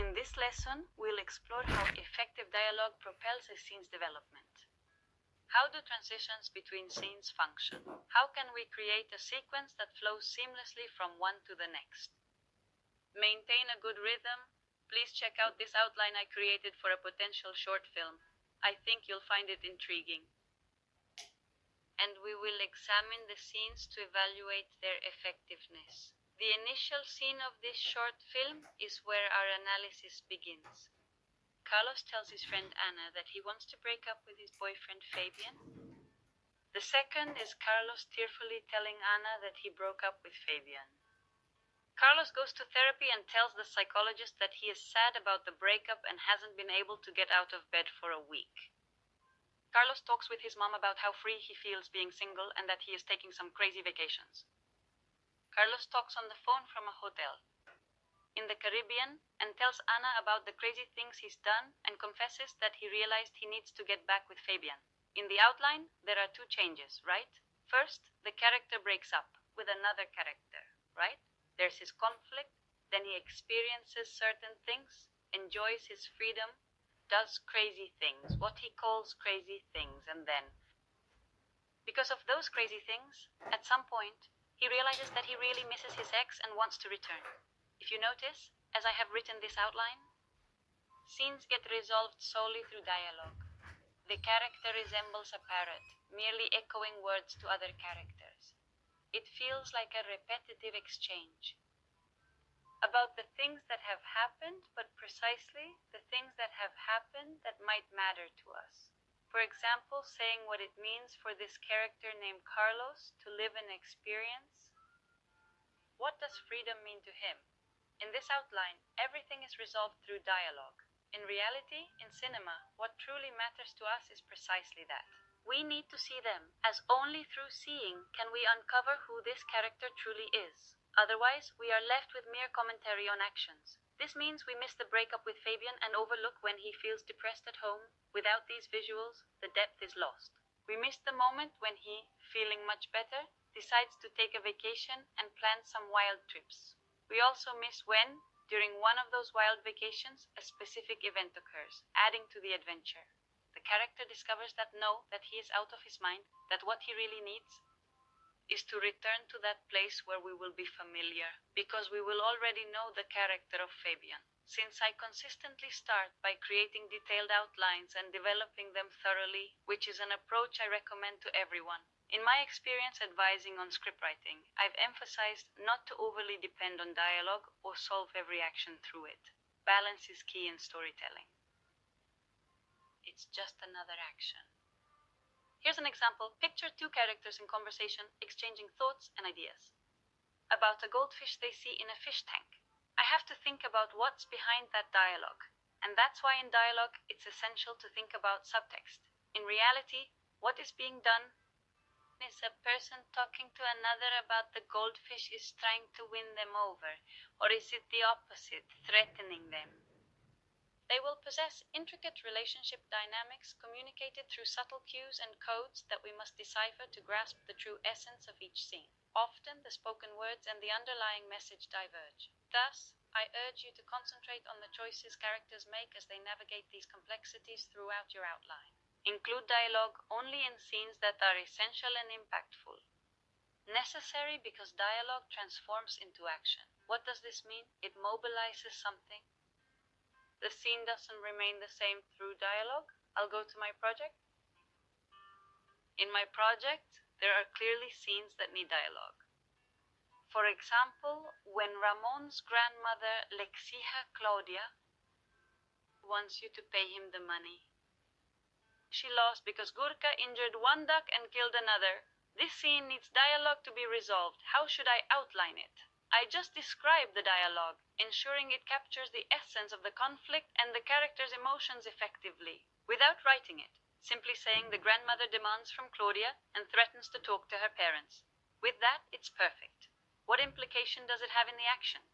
In this lesson, we'll explore how effective dialogue propels a scene's development. How do transitions between scenes function? How can we create a sequence that flows seamlessly from one to the next? Maintain a good rhythm. Please check out this outline I created for a potential short film. I think you'll find it intriguing. And we will examine the scenes to evaluate their effectiveness. The initial scene of this short film is where our analysis begins. Carlos tells his friend Anna that he wants to break up with his boyfriend Fabian. The second is Carlos tearfully telling Anna that he broke up with Fabian. Carlos goes to therapy and tells the psychologist that he is sad about the breakup and hasn't been able to get out of bed for a week. Carlos talks with his mom about how free he feels being single and that he is taking some crazy vacations. Carlos talks on the phone from a hotel in the Caribbean and tells Anna about the crazy things he's done and confesses that he realized he needs to get back with Fabian. In the outline, there are two changes, right? First, the character breaks up with another character, right? There's his conflict, then he experiences certain things, enjoys his freedom, does crazy things, what he calls crazy things, and then, because of those crazy things, at some point, he realizes that he really misses his ex and wants to return. If you notice, as I have written this outline, scenes get resolved solely through dialogue. The character resembles a parrot, merely echoing words to other characters. It feels like a repetitive exchange about the things that have happened, but precisely the things that have happened that might matter to us. For example, saying what it means for this character named Carlos to live an experience. What does freedom mean to him? In this outline, everything is resolved through dialogue. In reality, in cinema, what truly matters to us is precisely that. We need to see them, as only through seeing can we uncover who this character truly is. Otherwise, we are left with mere commentary on actions. This means we miss the breakup with Fabian and overlook when he feels depressed at home. Without these visuals, the depth is lost. We miss the moment when he, feeling much better, decides to take a vacation and plan some wild trips. We also miss when, during one of those wild vacations, a specific event occurs, adding to the adventure. The character discovers that he is out of his mind, that what he really needs is to return to that place where we will be familiar, because we will already know the character of Fabian. Since I consistently start by creating detailed outlines and developing them thoroughly, which is an approach I recommend to everyone. In my experience advising on scriptwriting, I've emphasized not to overly depend on dialogue or solve every action through it. Balance is key in storytelling. It's just another action. Here's an example. Picture two characters in conversation, exchanging thoughts and ideas about a goldfish they see in a fish tank. I have to think about what's behind that dialogue, and that's why in dialogue it's essential to think about subtext. In reality, what is being done is a person talking to another about the goldfish is trying to win them over, or is it the opposite, threatening them? They will possess intricate relationship dynamics communicated through subtle cues and codes that we must decipher to grasp the true essence of each scene. Often, the spoken words and the underlying message diverge. Thus, I urge you to concentrate on the choices characters make as they navigate these complexities throughout your outline. Include dialogue only in scenes that are essential and impactful. Necessary because dialogue transforms into action. What does this mean? It mobilizes something. The scene doesn't remain the same through dialogue. I'll go to my project. In my project, there are clearly scenes that need dialogue. For example, when Ramon's grandmother, Lexija Claudia, wants you to pay him the money she lost because Gurka injured one duck and killed another. This scene needs dialogue to be resolved. How should I outline it? I just described the dialogue, ensuring it captures the essence of the conflict and the character's emotions effectively, without writing it, simply saying the grandmother demands from Claudia and threatens to talk to her parents. With that, it's perfect. What implication does it have in the action?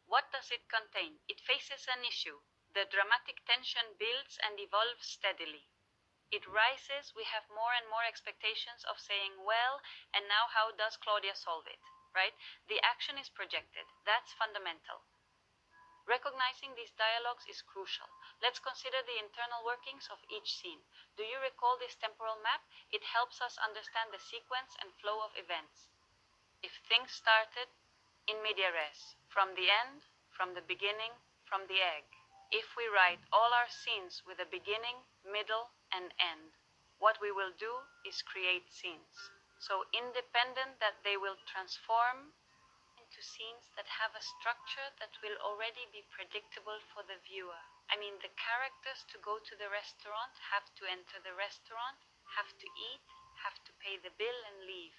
What does it contain? It faces an issue. The dramatic tension builds and evolves steadily. It rises, we have more and more expectations of saying, well, and now how does Claudia solve it, right? The action is projected. That's fundamental. Recognizing these dialogues is crucial. Let's consider the internal workings of each scene. Do you recall this temporal map? It helps us understand the sequence and flow of events. If things started in media res, from the end, from the beginning, from the egg. If we write all our scenes with a beginning, middle, and end, what we will do is create scenes. So independent that they will transform into scenes that have a structure that will already be predictable for the viewer. I mean, the characters to go to the restaurant have to enter the restaurant, have to eat, have to pay the bill and leave.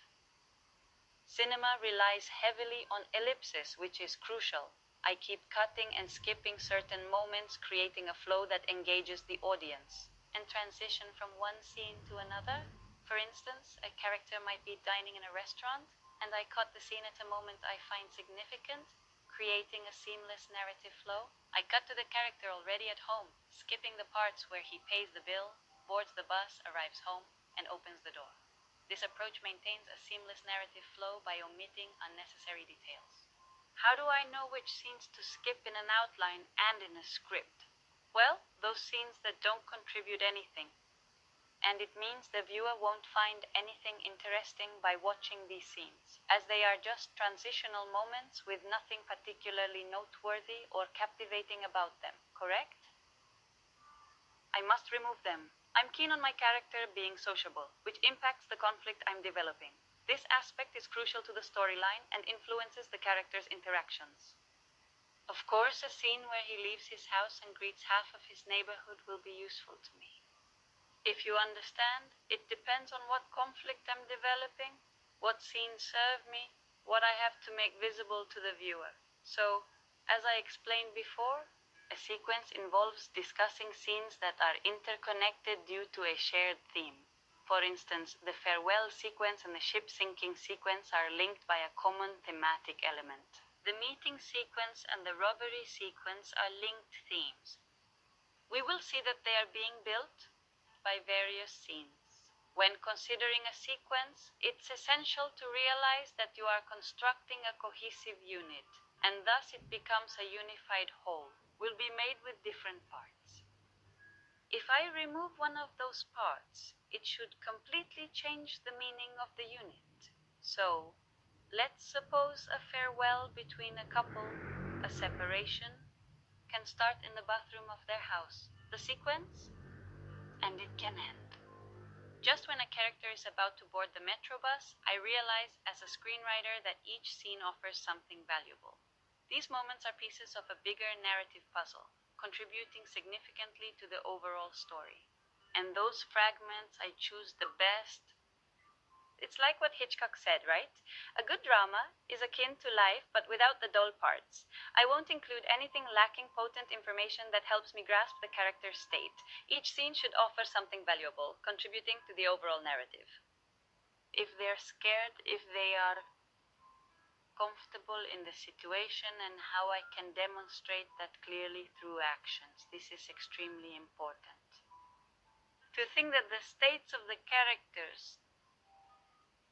Cinema relies heavily on ellipses, which is crucial. I keep cutting and skipping certain moments, creating a flow that engages the audience. And transition from one scene to another. For instance, a character might be dining in a restaurant, and I cut the scene at a moment I find significant, creating a seamless narrative flow. I cut to the character already at home, skipping the parts where he pays the bill, boards the bus, arrives home, and opens the door. This approach maintains a seamless narrative flow by omitting unnecessary details. How do I know which scenes to skip in an outline and in a script? Well, those scenes that don't contribute anything. And it means the viewer won't find anything interesting by watching these scenes, as they are just transitional moments with nothing particularly noteworthy or captivating about them, correct? I must remove them. I'm keen on my character being sociable, which impacts the conflict I'm developing. This aspect is crucial to the storyline and influences the character's interactions. Of course, a scene where he leaves his house and greets half of his neighborhood will be useful to me. If you understand, it depends on what conflict I'm developing, what scenes serve me, what I have to make visible to the viewer. So, as I explained before, a sequence involves discussing scenes that are interconnected due to a shared theme. For instance, the farewell sequence and the ship sinking sequence are linked by a common thematic element. The meeting sequence and the robbery sequence are linked themes. We will see that they are being built by various scenes. When considering a sequence, it's essential to realize that you are constructing a cohesive unit, and thus it becomes a unified whole. Will be made with different parts. If I remove one of those parts, it should completely change the meaning of the unit. So, let's suppose a farewell between a couple, a separation, can start in the bathroom of their house. The sequence, and it can end. Just when a character is about to board the metro bus, I realize as a screenwriter that each scene offers something valuable. These moments are pieces of a bigger narrative puzzle, contributing significantly to the overall story. And those fragments, I choose the best. It's like what Hitchcock said, right? A good drama is akin to life, but without the dull parts. I won't include anything lacking potent information that helps me grasp the character's state. Each scene should offer something valuable, contributing to the overall narrative. If they're scared, if they are comfortable in the situation, and how I can demonstrate that clearly through actions. This is extremely important. To think that the states of the characters,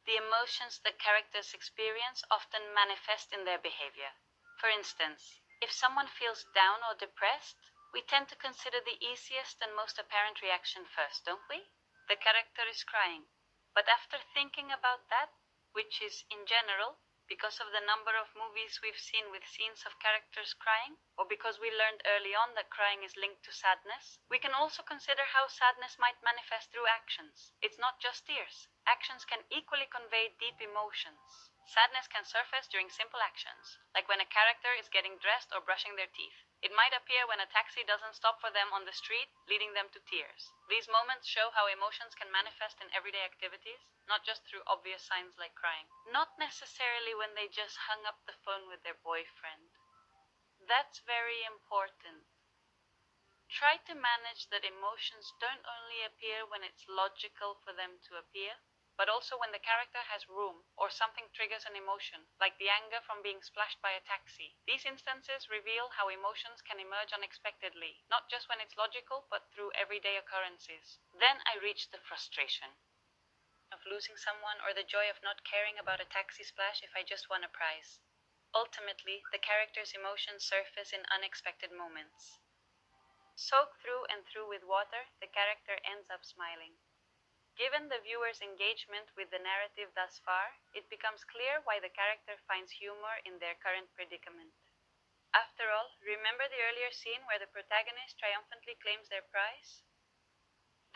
the emotions the characters experience, often manifest in their behavior. For instance, if someone feels down or depressed, we tend to consider the easiest and most apparent reaction first, don't we? The character is crying. But after thinking about that, which is in general, because of the number of movies we've seen with scenes of characters crying, or because we learned early on that crying is linked to sadness, we can also consider how sadness might manifest through actions. It's not just tears. Actions can equally convey deep emotions. Sadness can surface during simple actions, like when a character is getting dressed or brushing their teeth. It might appear when a taxi doesn't stop for them on the street, leading them to tears. These moments show how emotions can manifest in everyday activities, not just through obvious signs like crying. Not necessarily when they just hung up the phone with their boyfriend. That's very important. Try to manage that emotions don't only appear when it's logical for them to appear, but also when the character has room or something triggers an emotion, like the anger from being splashed by a taxi. These instances reveal how emotions can emerge unexpectedly, not just when it's logical, but through everyday occurrences. Then I reach the frustration of losing someone or the joy of not caring about a taxi splash if I just won a prize. Ultimately, the character's emotions surface in unexpected moments. Soaked through and through with water, the character ends up smiling. Given the viewer's engagement with the narrative thus far, it becomes clear why the character finds humor in their current predicament. After all, remember the earlier scene where the protagonist triumphantly claims their prize?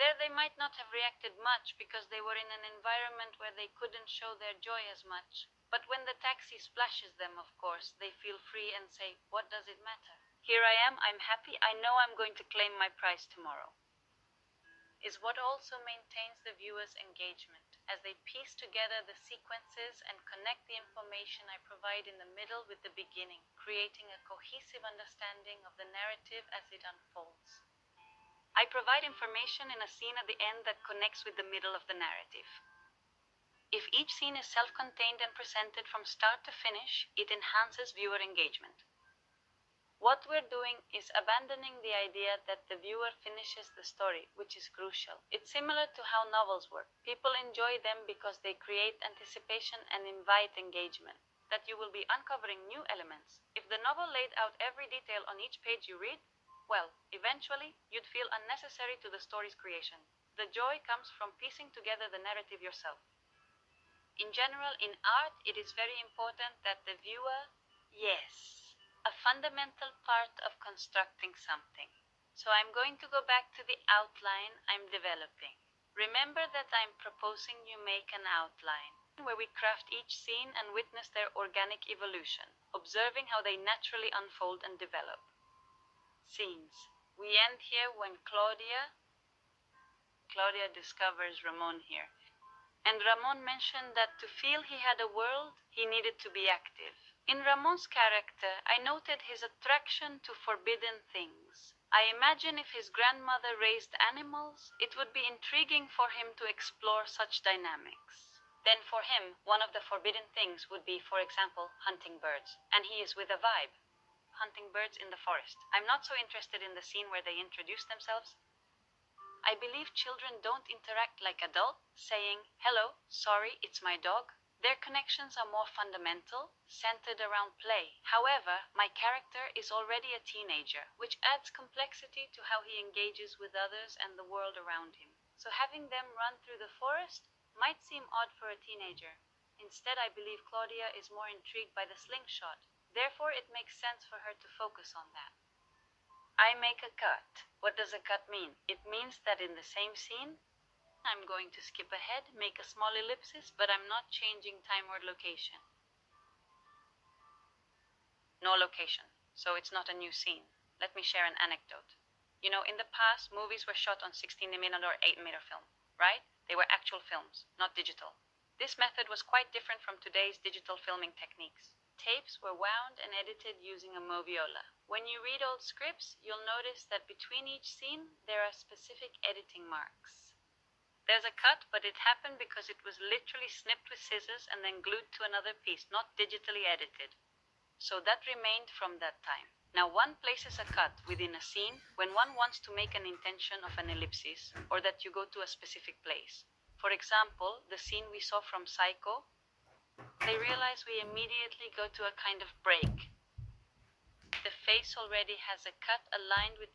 There they might not have reacted much because they were in an environment where they couldn't show their joy as much. But when the taxi splashes them, of course, they feel free and say, "What does it matter? Here I am, I'm happy, I know I'm going to claim my prize tomorrow." Is what also maintains the viewer's engagement, as they piece together the sequences and connect the information I provide in the middle with the beginning, creating a cohesive understanding of the narrative as it unfolds. I provide information in a scene at the end that connects with the middle of the narrative. If each scene is self-contained and presented from start to finish, it enhances viewer engagement. What we're doing is abandoning the idea that the viewer finishes the story, which is crucial. It's similar to how novels work. People enjoy them because they create anticipation and invite engagement, that you will be uncovering new elements. If the novel laid out every detail on each page you read, well, eventually, you'd feel unnecessary to the story's creation. The joy comes from piecing together the narrative yourself. In general, in art, it is very important that the viewer, yes, a fundamental part of constructing something. So I'm going to go back to the outline I'm developing. Remember that I'm proposing you make an outline where we craft each scene and witness their organic evolution, observing how they naturally unfold and develop. Scenes. We end here when Claudia discovers Ramon here. And Ramon mentioned that to feel he had a world, he needed to be active. In Ramon's character, I noted his attraction to forbidden things. I imagine if his grandmother raised animals, it would be intriguing for him to explore such dynamics. Then for him, one of the forbidden things would be, for example, hunting birds. And he is with a vibe. Hunting birds in the forest. I'm not so interested in the scene where they introduce themselves. I believe children don't interact like adults, saying, "Hello, sorry, it's my dog." Their connections are more fundamental, centered around play. However, my character is already a teenager, which adds complexity to how he engages with others and the world around him. So having them run through the forest might seem odd for a teenager. Instead, I believe Claudia is more intrigued by the slingshot. Therefore, it makes sense for her to focus on that. I make a cut. What does a cut mean? It means that in the same scene, I'm going to skip ahead, make a small ellipsis, but I'm not changing time or location. No location, so it's not a new scene. Let me share an anecdote. You know, in the past, movies were shot on 16mm or 8mm film, right? They were actual films, not digital. This method was quite different from today's digital filming techniques. Tapes were wound and edited using a moviola. When you read old scripts, you'll notice that between each scene, there are specific editing marks. There's a cut, but it happened because it was literally snipped with scissors and then glued to another piece, not digitally edited. So that remained from that time. Now one places a cut within a scene when one wants to make an intention of an ellipsis, or that you go to a specific place. For example, the scene we saw from Psycho, they realize we immediately go to a kind of break. The face already has a cut aligned with